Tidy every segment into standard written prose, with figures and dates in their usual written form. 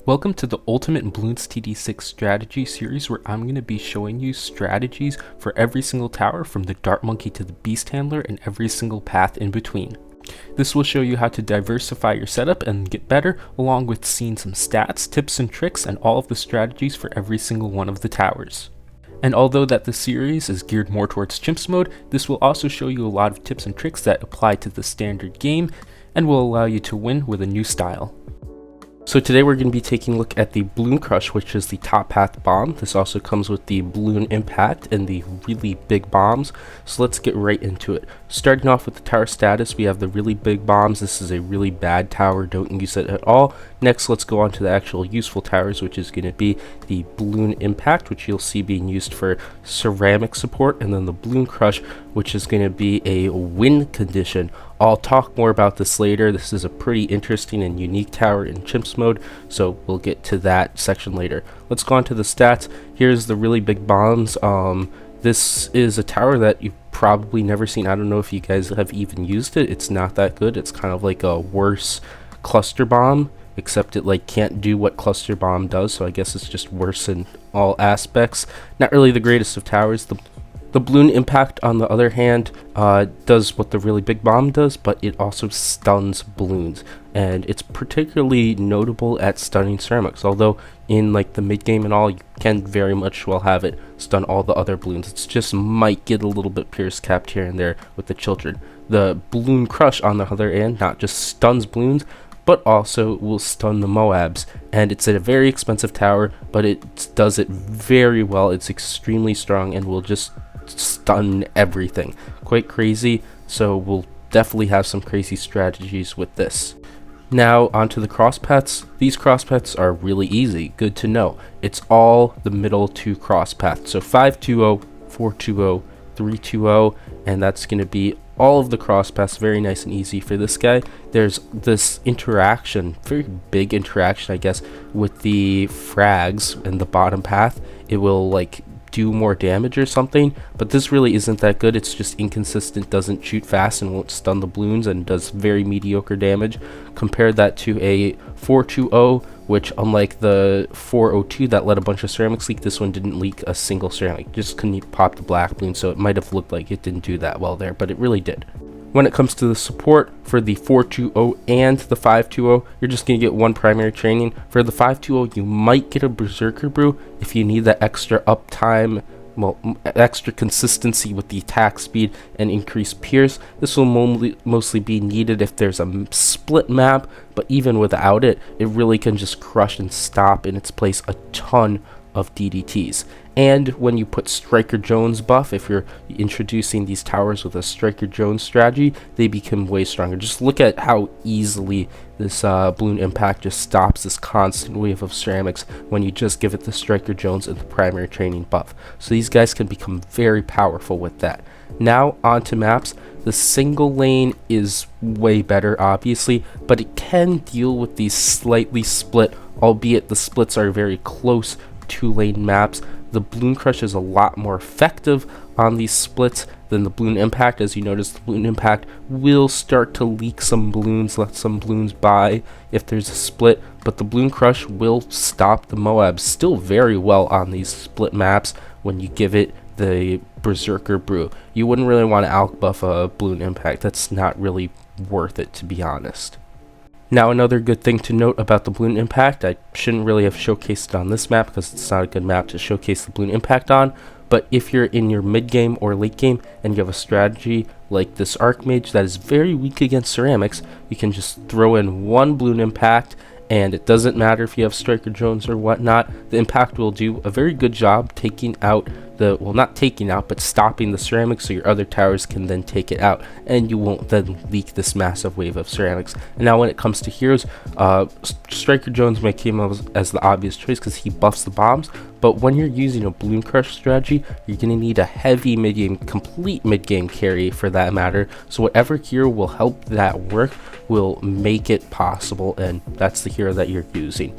Welcome to the Ultimate Bloons TD6 strategy series, where I'm going to be showing you strategies for every single tower from the Dart Monkey to the Beast Handler and every single path in between. This will show you how to diversify your setup and get better, along with seeing some stats, tips and tricks, and all of the strategies for every single one of the towers. And although that the series is geared more towards Chimps mode, this will also show you a lot of tips and tricks that apply to the standard game and will allow you to win with a new style. So today we're going to be taking a look at the Bloon Crush, which is the top path bomb. This also comes with the Bloon Impact and the really big bombs. So let's get right into it. Starting off with the tower status, we have the really big bombs. This is a really bad tower, don't use it at all. Next, let's go on to the actual useful towers, which is going to be the Bloon Impact, which you'll see being used for ceramic support, and then the Bloon Crush, which is going to be a win condition. I'll talk more about this later. This is a pretty interesting and unique tower in Chimps mode, so we'll get to that section later. Let's go on to the stats. Here's the really big bombs. This is a tower that you've probably never seen. I don't know if you guys have even used it. It's not that good. It's kind of like a worse cluster bomb, except it like can't do what cluster bomb does, so I guess it's just worse in all aspects. Not really the greatest of towers. The Bloon Impact, on the other hand, does what the really big bomb does, but it also stuns balloons, and it's particularly notable at stunning ceramics. Although in like the mid game and all, you can very much well have it stun all the other balloons. It just might get a little bit pierce capped here and there with the children. The Bloon Crush, on the other hand, not just stuns balloons, but also will stun the Moabs, and it's a very expensive tower, but it does it very well. It's extremely strong and will just stun everything. Quite crazy, so we'll definitely have some crazy strategies with this. Now onto the Crosspaths. These Crosspaths are really easy, good to know. It's all the middle two Crosspaths, so 520, 420, 320, and that's going to be all of the Crosspaths. Very nice and easy for this guy. There's this interaction, very big interaction I guess, with the frags in the bottom path. It will like do more damage or something, but this really isn't that good. It's just inconsistent, doesn't shoot fast, and won't stun the balloons, and does very mediocre damage. Compare that to a 420, which unlike the 402 that let a bunch of ceramics leak, this one didn't leak a single ceramic. Just couldn't pop the black balloon, so it might have looked like it didn't do that well there, but it really did. When it comes to the support for the 420 and the 520, you're just going to get one primary training. For the 520, you might get a Berserker Brew if you need that extra uptime, well, extra consistency with the attack speed and increased pierce. This will mostly be needed if there's a split map, but even without it, it really can just crush and stop in its place a ton of DDTs. And when you put Striker Jones buff, if you're introducing these towers with a Striker Jones strategy, they become way stronger. Just look at how easily this Bloon Impact just stops this constant wave of ceramics when you just give it the Striker Jones and the primary training buff. So these guys can become very powerful with that. Now onto maps. The single lane is way better, obviously, but it can deal with these slightly split, albeit the splits are very close two-lane maps. The Bloon Crush is a lot more effective on these splits than the Bloon Impact. As you notice, the Bloon Impact will start to leak some balloons, let some balloons by if there's a split, but the Bloon Crush will stop the Moabs still very well on these split maps when you give it the Berserker Brew. You wouldn't really want to outbuff a Bloon Impact. That's not really worth it, to be honest. Now another good thing to note about the Bloon Impact, I shouldn't really have showcased it on this map because it's not a good map to showcase the Bloon Impact on, but if you're in your mid game or late game and you have a strategy like this Archmage that is very weak against ceramics, you can just throw in one Bloon Impact, and it doesn't matter if you have Striker Jones or whatnot. The Impact will do a very good job taking out the, well, not taking out, but stopping the ceramics, so your other towers can then take it out, and you won't then leak this massive wave of ceramics. And now when it comes to heroes, Striker Jones might came up as the obvious choice because he buffs the bombs, but when you're using a Bloon Crush strategy, you're going to need a heavy mid-game, complete mid-game carry for that matter, so whatever hero will help that work will make it possible, and that's the hero that you're using.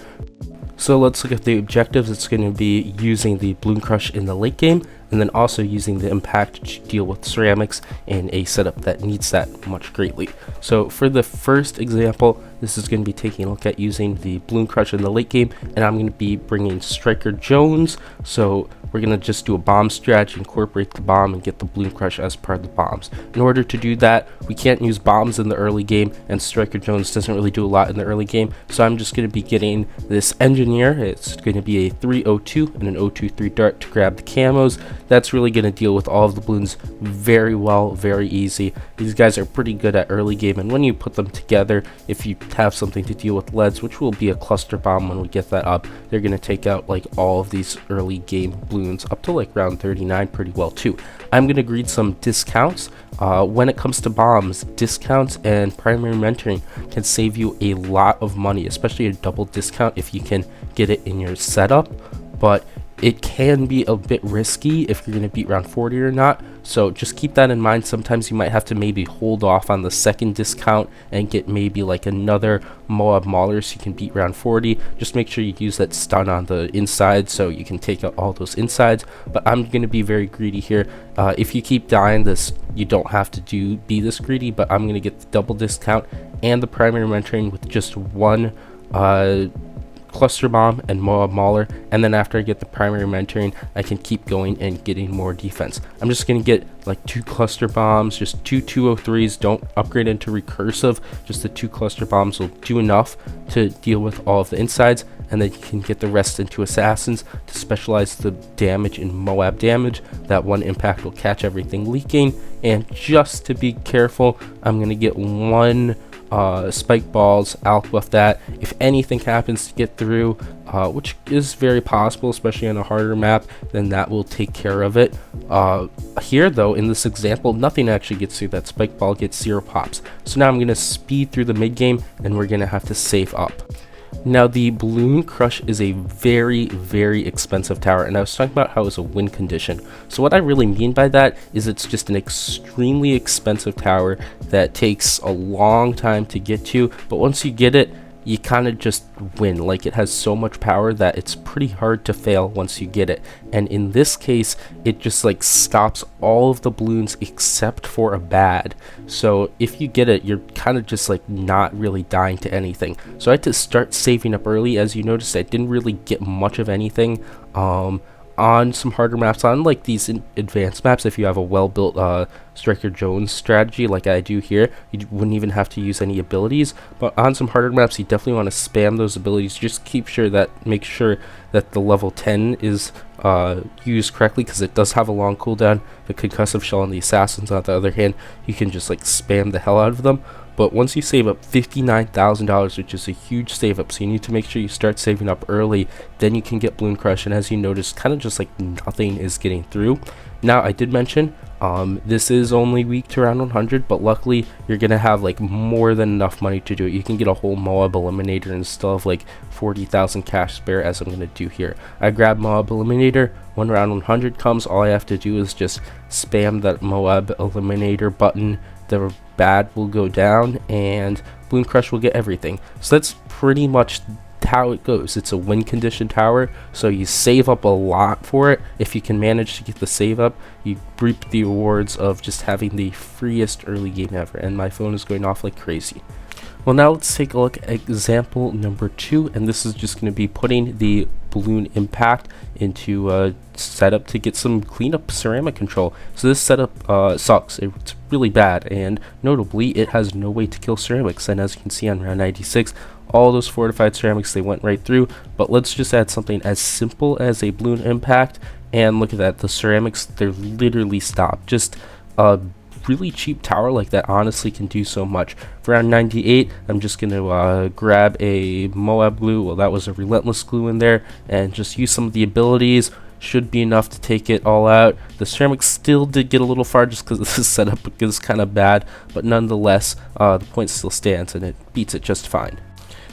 So let's look at the objectives. It's going to be using the Bloon Crush in the late game, and and then also using the impact to deal with ceramics in a setup that needs that much greatly. So for the first example, this is going to be taking a look at using the Bloon Crush in the late game, and I'm going to be bringing Striker Jones. So we're going to just do a bomb strategy, incorporate the bomb, and get the Bloon Crush as part of the bombs. In order to do that, we can't use bombs in the early game, and Striker Jones doesn't really do a lot in the early game, so I'm just going to be getting this Engineer. It's going to be a 302 and an 023 dart to grab the camos. That's really going to deal with all of the Bloons very well, very easy. These guys are pretty good at early game, and when you put them together, if you have something to deal with leads, which will be a cluster bomb when we get that up, they're going to take out like all of these early game Bloons up to like round 39 pretty well too. I'm going to greed some discounts. When it comes to bombs, discounts and primary mentoring can save you a lot of money, especially a double discount if you can get it in your setup, but it can be a bit risky if you're going to beat round 40 or not, so just keep that in mind. Sometimes you might have to maybe hold off on the second discount and get maybe like another Moab Mauler so you can beat round 40. Just make sure you use that stun on the inside so you can take out all those insides, but I'm going to be very greedy here. If you keep dying, this you don't have to be this greedy, but I'm going to get the double discount and the primary mentoring with just one cluster bomb and Moab Mauler, and then after I get the primary mentoring, I can keep going and getting more defense. I'm just gonna get like 2 cluster bombs, just 2 203s. Don't upgrade into recursive, just the 2 cluster bombs will do enough to deal with all of the insides, and then you can get the rest into assassins to specialize the damage in Moab damage. That one impact will catch everything leaking, and just to be careful, I'm gonna get 1 spike balls out with that. If anything happens to get through, which is very possible, especially on a harder map, then that will take care of it. Here though, in this example, nothing actually gets through. That spike ball gets 0 pops. So now I'm going to speed through the mid game, and we're going to have to save up. Now the Bloon Crush is a very, very expensive tower, and I was talking about how it's a win condition. So what I really mean by that is it's just an extremely expensive tower that takes a long time to get to, but once you get it, you kind of just win. Like, it has so much power that it's pretty hard to fail once you get it. And in this case, it just like stops all of the Bloons except for a bad. So if you get it, you're kind of just like not really dying to anything. So I had to start saving up early. As you noticed, I didn't really get much of anything on some harder maps. On like these advanced maps, if you have a well-built Striker Jones strategy like I do here, you wouldn't even have to use any abilities. But on some harder maps, you definitely want to spam those abilities. Just make sure that the level 10 is used correctly, because it does have a long cooldown. The concussive shell and the assassins, on the other hand, you can just like spam the hell out of them. But once you save up $59,000, which is a huge save up, so you need to make sure you start saving up early, then you can get Bloon Crush. And as you notice, kind of just like nothing is getting through. Now, I did mention this is only weak to round 100, but luckily you're gonna have like more than enough money to do it. You can get a whole Moab Eliminator and still have like 40,000 cash spare, as I'm gonna do here. I grab Moab Eliminator. When round 100 comes, all I have to do is just spam that Moab Eliminator button. The bad will go down and Bloon Crush will get everything. So that's pretty much how it goes. It's a win condition tower, so you save up a lot for it. If you can manage to get the save up, you reap the rewards of just having the freest early game ever. And my phone is going off like crazy. Well, now let's take a look at example number 2, and this is just going to be putting the Bloon Impact into a setup to get some cleanup ceramic control. So this setup sucks. It's really bad, and notably it has no way to kill ceramics, and as you can see on round 96, all those fortified ceramics, they went right through. But let's just add something as simple as a Bloon Impact, and look at that, the ceramics, they're literally stopped. Just a really cheap tower like that honestly can do so much. For round 98, I'm just going to grab a Moab glue. Well, that was a relentless glue in there, and just use some of the abilities. Should be enough to take it all out. The ceramics still did get a little far just because this setup is kind of bad, but nonetheless, the point still stands and it beats it just fine.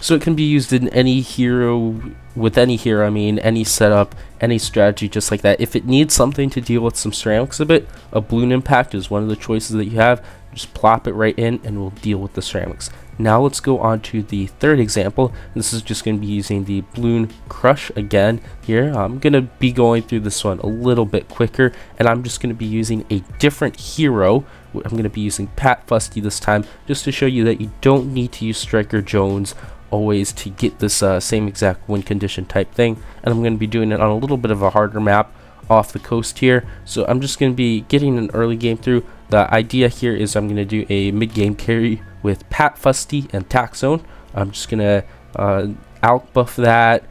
So it can be used in any hero, with any hero, I mean, any setup, any strategy, just like that. If it needs something to deal with some ceramics a bit, a Bloon Impact is one of the choices that you have. just plop it right in and we'll deal with the ceramics. Now let's go on to the third example. This is just going to be using the Bloon Crush again here. I'm going to be going through this one a little bit quicker, and I'm just going to be using a different hero. I'm going to be using Pat Fusty this time, just to show you that you don't need to use Striker Jones always to get this same exact win condition type thing. And I'm going to be doing it on a little bit of a harder map off the coast here. So I'm just going to be getting an early game through. The idea here is I'm going to do a mid-game carry with Pat Fusty and Tack Zone. I'm just going to alk buff that,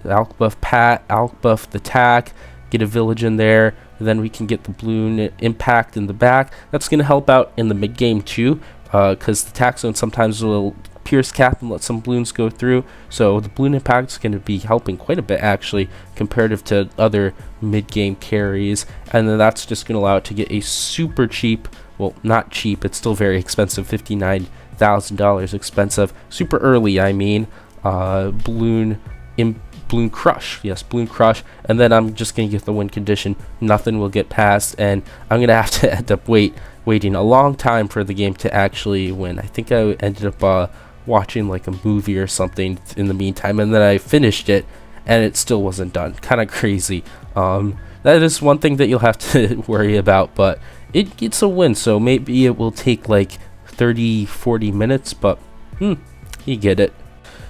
alk buff Pat, alk buff the Tack, get a village in there, then we can get the Bloon impact in the back. That's going to help out in the mid-game too, because the Tack Zone sometimes will pierce cap and let some Bloons go through. So the Bloon impact is going to be helping quite a bit actually, comparative to other mid-game carries. And then that's just going to allow it to get a super cheap, well, not cheap, it's still very expensive, $59,000 expensive, super early, I mean, Bloon Crush. Yes, Bloon Crush. And then I'm just going to get the win condition. Nothing will get past, and I'm going to have to end up waiting a long time for the game to actually win. I think I ended up watching like a movie or something in the meantime, and then I finished it, and it still wasn't done. Kind of crazy. That is one thing that you'll have to worry about, but it's a win, so maybe it will take like 30-40 minutes, but you get it.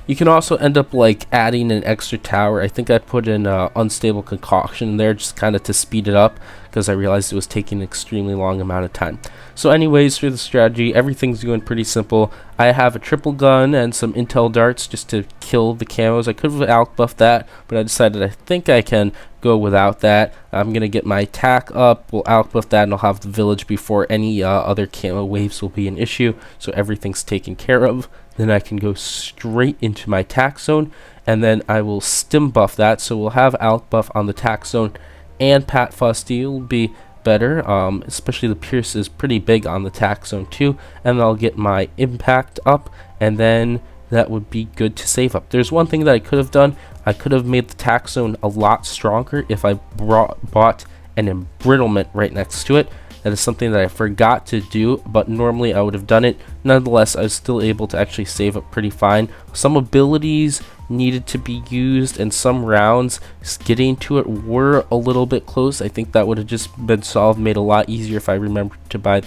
You can also end up like adding an extra tower. I think I put in unstable concoction in there just kind of to speed it up, because I realized it was taking an extremely long amount of time. So anyways, for the strategy, everything's going pretty simple. I have a triple gun and some intel darts just to kill the camos. I could have alk buffed that, but I decided I think I can go without that. I'm going to get my attack up, we'll alk buff that, and I'll have the village before any other camo waves will be an issue, so everything's taken care of. Then I can go straight into my Tack Zone, and then I will stim buff that, so we'll have alk buff on the Tack Zone, and Pat Fusty will be better, especially the Pierce is pretty big on the Tack Zone too, and I'll get my impact up, and then that would be good to save up. There's one thing that I could have done. I could have made the Tack Zone a lot stronger if I bought an embrittlement right next to it. That is something that I forgot to do, but normally I would have done it. Nonetheless, I was still able to actually save up pretty fine. Some abilities needed to be used, and some rounds getting to it were a little bit close. I think that would have just been solved, made a lot easier if I remembered to buy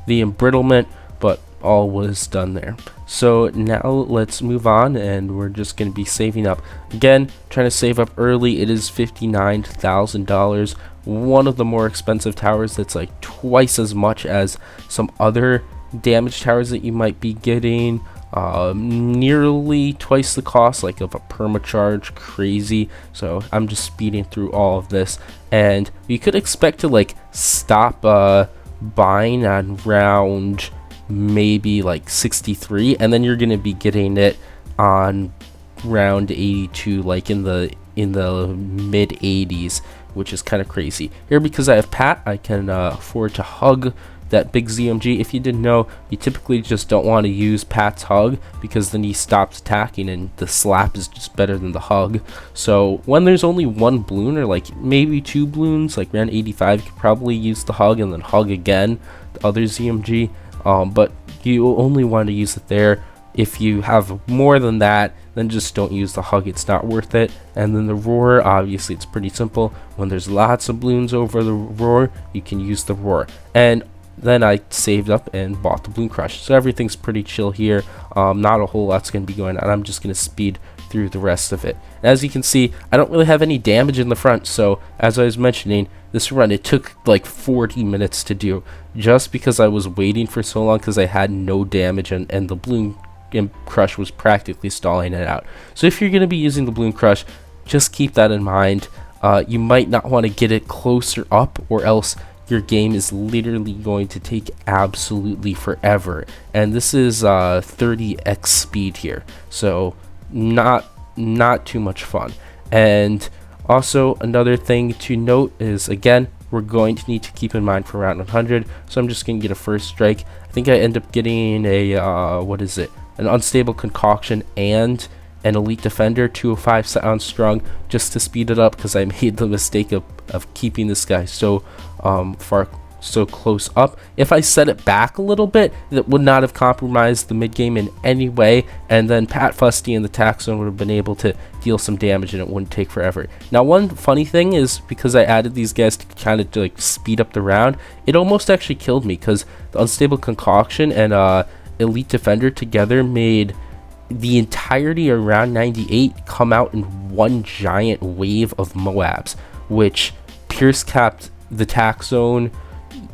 the embrittlement, but all was done there. So now let's move on, and we're just going to be saving up. Again, trying to save up early. It is $59,000. One of the more expensive towers that's like twice as much as some other damage towers that you might be getting. Nearly twice the cost, like of a permacharge. Crazy. So I'm just speeding through all of this, and you could expect to like stop buying on round maybe like 63, and then you're gonna be getting it on round 82, like in the mid 80s, which is kind of crazy. Here, because I have Pat, I can afford to hug that big ZMG. If you didn't know, you typically just don't want to use Pat's hug, because then he stops attacking and the slap is just better than the hug. So when there's only one Bloon, or like maybe two Bloons, like round 85, you could probably use the hug and then hug again the other ZMG. But you only want to use it there. If you have more than that, then just don't use the hug, it's not worth it. And then the roar, obviously it's pretty simple. When there's lots of Bloons over the roar, you can use the roar. And then I saved up and bought the Bloon Crush. So everything's pretty chill here. Not a whole lot's going to be going on. I'm just going to speed through the rest of it. And as you can see, I don't really have any damage in the front. So as I was mentioning, this run, it took like 40 minutes to do, just because I was waiting for so long, because I had no damage, and the Bloon Crush was practically stalling it out. So if you're going to be using the Bloon Crush, just keep that in mind. You might not want to get it closer up, or else your game is literally going to take absolutely forever. And this is 30x speed here, so not too much fun. And also, another thing to note is, again, we're going to need to keep in mind for round 100. So I'm just going to get a first strike. I think I end up getting a an unstable concoction and an elite defender, 205 sound strong, just to speed it up, because I made the mistake of keeping this guy so far so close up. If I set it back a little bit, that would not have compromised the mid game in any way, and then Pat Fusty and the Taxon would have been able to deal some damage and it wouldn't take forever. Now, one funny thing is, because I added these guys to kind of like speed up the round, it almost actually killed me, because the Unstable Concoction and Elite Defender together made the entirety of round 98 come out in one giant wave of Moabs, which Pierce capped the Taxon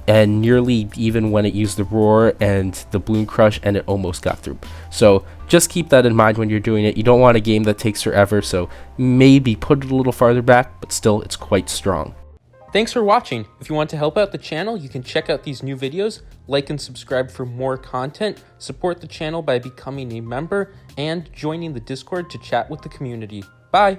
and nearly even when it used the Roar and the Bloon Crush, and it almost got through. So just keep that in mind when you're doing it. You don't want a game that takes forever, so maybe put it a little farther back, but still it's quite strong. Thanks for watching. If you want to help out the channel, you can check out these new videos, like and subscribe for more content, support the channel by becoming a member, and joining the Discord to chat with the community. Bye!